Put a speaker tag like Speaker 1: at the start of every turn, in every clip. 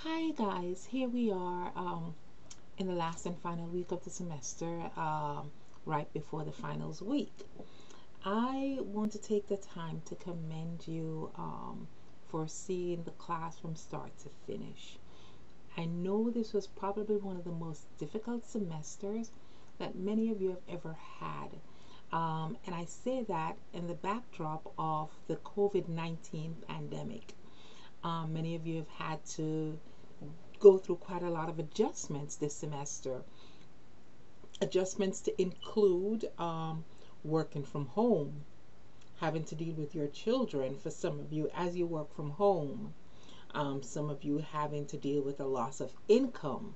Speaker 1: Hi guys, here we are in the last and final week of the semester, right before the finals week. I want to take the time to commend you for seeing the class from start to finish. I know this was probably one of the most difficult semesters that many of you have ever had. And I say that in the backdrop of the COVID-19 pandemic. Many of you have had to go through quite a lot of adjustments this semester. Adjustments to include working from home, having to deal with your children for some of you as you work from home, some of you having to deal with a loss of income.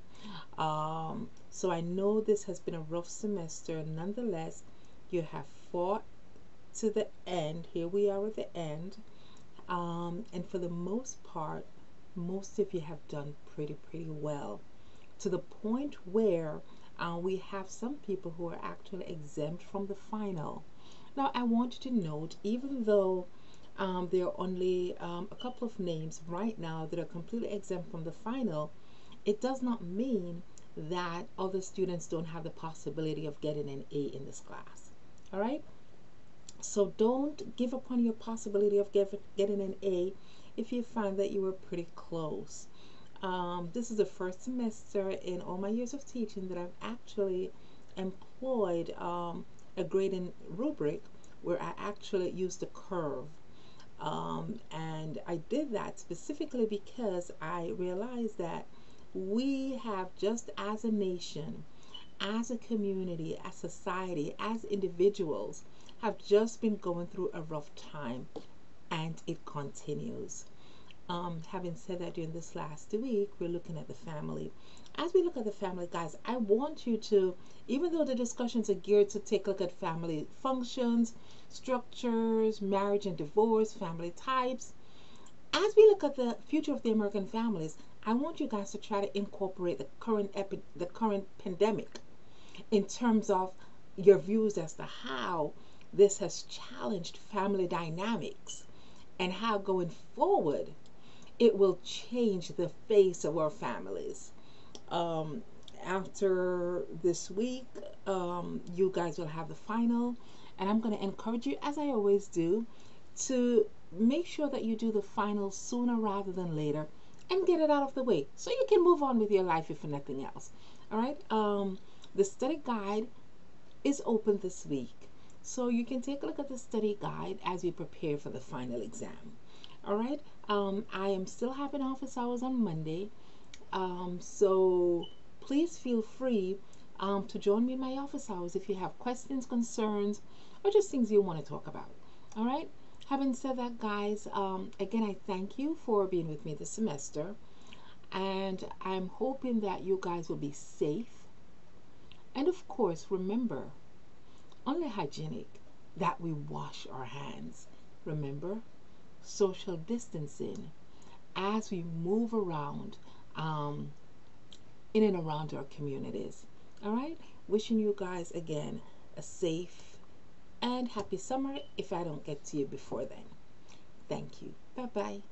Speaker 1: So I know this has been a rough semester. Nonetheless, you have fought to the end. Here we are at the end. And for the most part, most of you have done pretty well, to the point where we have some people who are actually exempt from the final. Now I want you to note, even though there are only a couple of names right now that are completely exempt from the final, it does not mean that other students don't have the possibility of getting an A in this class. All right, so don't give up on your possibility of getting an A if you find that you were pretty close. This is the first semester in all my years of teaching that I've actually employed a grading rubric where I actually used a curve. And I did that specifically because I realized that we have, just as a nation, as a community, as society, as individuals, have just been going through a rough time, and it continues. Having said that, during this last week, we're looking at the family. As we look at the family, guys, I want you to, even though the discussions are geared to take a look at family functions, structures, marriage and divorce, family types, as we look at the future of the American families, I want you guys to try to incorporate the current pandemic in terms of your views as to how this has challenged family dynamics and how going forward it will change the face of our families. Um, After this week, you guys will have the final, and I'm going to encourage you, as I always do, to make sure that you do the final sooner rather than later and get it out of the way so you can move on with your life if for nothing else. All right. The study guide is open this week, so you can take a look at the study guide as you prepare for the final exam. All right. I am still having office hours on Monday, so please feel free to join me in my office hours if you have questions, concerns, or just things you want to talk about. All right. Having said that, guys, again, I thank you for being with me this semester, and I'm hoping that you guys will be safe. And of course, remember, only hygienic that we wash our hands. Remember, social distancing as we move around in and around our communities. All right, wishing you guys again a safe and happy summer if I don't get to you before then. Thank you. Bye bye.